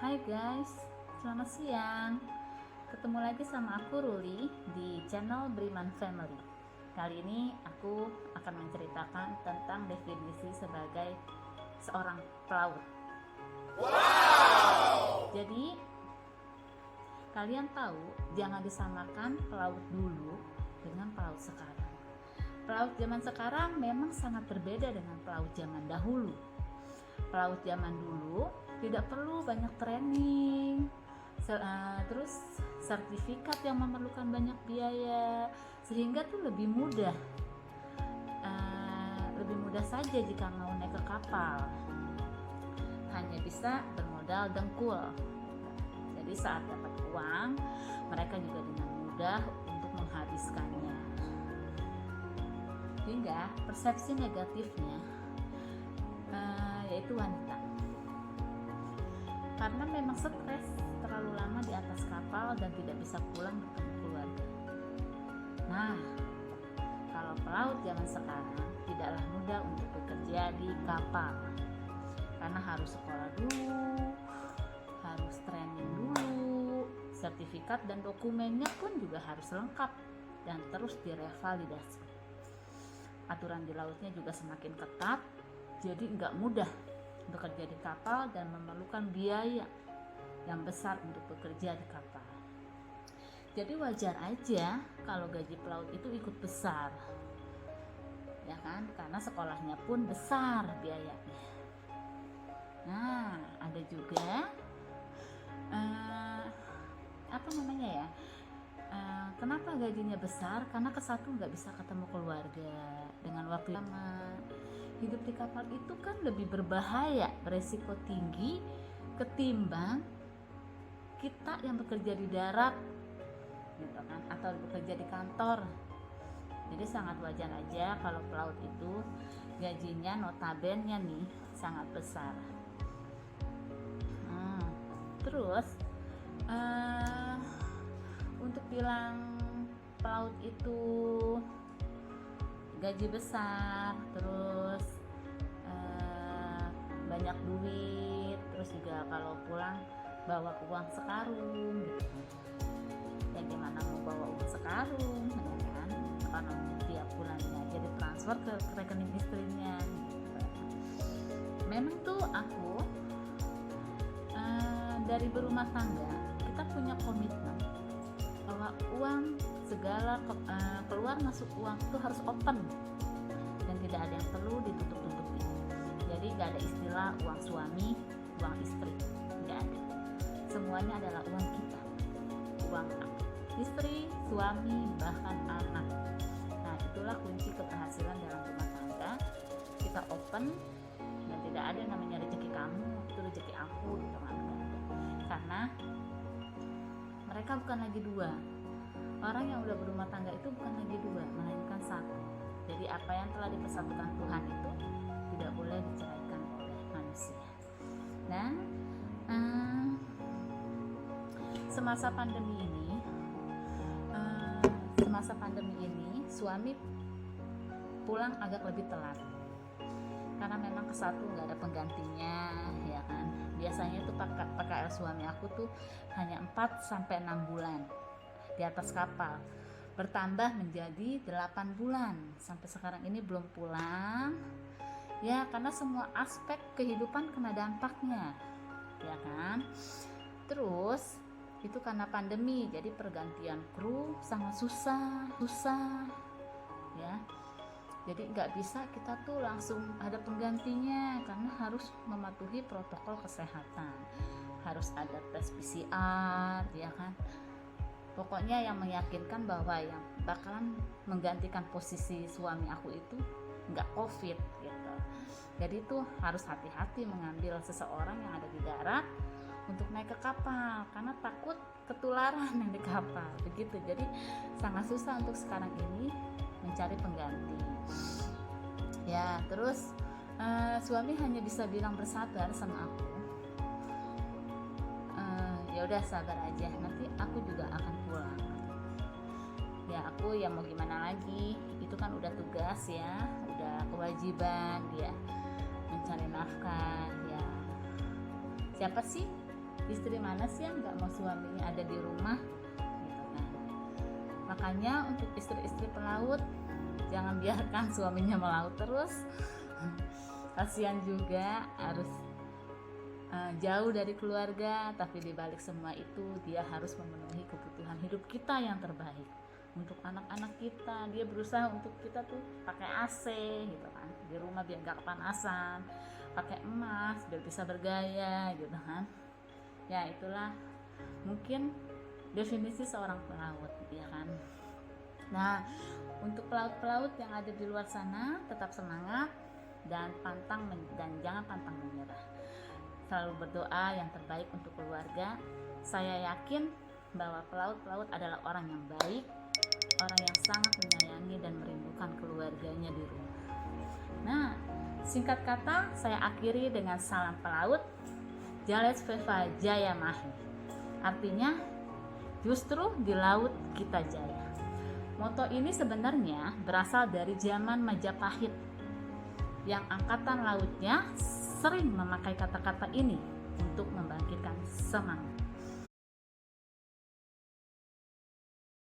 Hai guys, selamat siang. Ketemu lagi sama aku Ruli di channel Briman Family. Kali ini aku akan menceritakan tentang definisi sebagai seorang pelaut. Wow! Jadi kalian tahu, jangan disamakan pelaut dulu dengan pelaut sekarang. Pelaut zaman sekarang memang sangat berbeda dengan pelaut zaman dahulu. Pelaut zaman dulu tidak perlu banyak training, terus sertifikat yang memerlukan banyak biaya, sehingga tuh lebih mudah saja jika mau naik ke kapal. Hanya bisa bermodal dengkul. Jadi saat dapat uang, mereka juga dengan mudah untuk menghabiskannya. Hingga persepsi negatifnya yaitu wanita, karena memang stres terlalu lama di atas kapal dan tidak bisa pulang bertemu keluarga. Nah, kalau pelaut zaman sekarang tidaklah mudah untuk bekerja di kapal, karena harus sekolah dulu, harus training dulu, sertifikat dan dokumennya pun juga harus lengkap dan terus direvalidasi. Aturan di lautnya juga semakin ketat, jadi nggak mudah bekerja di kapal dan memerlukan biaya yang besar untuk bekerja di kapal. Jadi wajar aja kalau gaji pelaut itu ikut besar, ya kan? Karena sekolahnya pun besar biayanya. Nah, ada juga kenapa gajinya besar? Karena kesatu nggak bisa ketemu keluarga dengan waktu lama. Hidup di kapal itu kan lebih berbahaya, beresiko tinggi ketimbang kita yang bekerja di darat, gitu kan, atau bekerja di kantor. Jadi sangat wajar aja kalau pelaut itu gajinya notabene nih sangat besar. Terus untuk bilang pelaut itu gaji besar, terus banyak duit, terus juga kalau pulang bawa uang sekarung gitu. Ya gimana mau bawa uang sekarung, ya kan? Karena tiap bulannya jadi transfer ke rekening istrinya gitu. Memang tuh aku dari berumah tangga kita punya komitmen bahwa uang segala keluar masuk uang itu harus open dan tidak ada yang perlu ditutup-tutupi. Jadi gak ada istilah uang suami, uang istri, gak ada. Semuanya adalah uang kita, uang istri, suami, bahkan anak. Nah, itulah kunci keberhasilan dalam rumah tangga. Kita open dan tidak ada namanya rezeki kamu, itu rezeki aku gitu kan. Karena mereka bukan lagi dua. Orang yang udah berumah tangga itu bukan lagi dua, melainkan satu. Jadi apa yang telah dipersatukan Tuhan itu tidak boleh diceraikan oleh manusia. Dan semasa pandemi ini suami pulang agak lebih telat, karena memang kesatu nggak ada penggantinya, ya kan. Biasanya itu PKL suami aku tuh hanya 4-6 bulan di atas kapal, bertambah menjadi 8 bulan sampai sekarang ini belum pulang, ya karena semua aspek kehidupan kena dampaknya, ya kan. Terus itu karena pandemi, jadi pergantian kru sangat susah ya. Jadi nggak bisa kita tuh langsung ada penggantinya, karena harus mematuhi protokol kesehatan, harus ada tes PCR, ya kan. Pokoknya yang meyakinkan bahwa yang bakalan menggantikan posisi suami aku itu nggak COVID gitu. Jadi tuh harus hati-hati mengambil seseorang yang ada di darat untuk naik ke kapal, karena takut ketularan yang di kapal begitu. Jadi sangat susah untuk sekarang ini mencari pengganti. Ya, terus suami hanya bisa bilang bersabar sama aku. Ya udah sabar aja, nanti aku juga akan pulang. Ya aku ya mau gimana lagi, itu kan udah tugas ya, udah kewajiban dia mencari nafkah ya. Siapa sih Istri mana sih yang nggak mau suaminya ada di rumah, gitu kan. Makanya untuk istri-istri pelaut, jangan biarkan suaminya melaut terus. Kasihan juga, harus jauh dari keluarga, tapi dibalik semua itu dia harus memenuhi kebutuhan hidup kita yang terbaik. Untuk anak-anak kita, dia berusaha untuk kita tuh pakai AC gitu kan di rumah biar gak kepanasan, pakai emas biar bisa bergaya gitu kan. Ya itulah mungkin definisi seorang pelaut, ya kan. Nah, untuk pelaut-pelaut yang ada di luar sana, tetap semangat dan jangan pantang menyerah. Selalu berdoa yang terbaik untuk keluarga. Saya yakin bahwa pelaut-pelaut adalah orang yang baik, orang yang sangat menyayangi dan merindukan keluarganya di rumah. Nah, singkat kata saya akhiri dengan salam pelaut, Jalet Veva Jaya Mahi. Artinya, justru di laut kita jaya. Moto ini sebenarnya berasal dari zaman Majapahit, yang angkatan lautnya sering memakai kata-kata ini untuk membangkitkan semangat.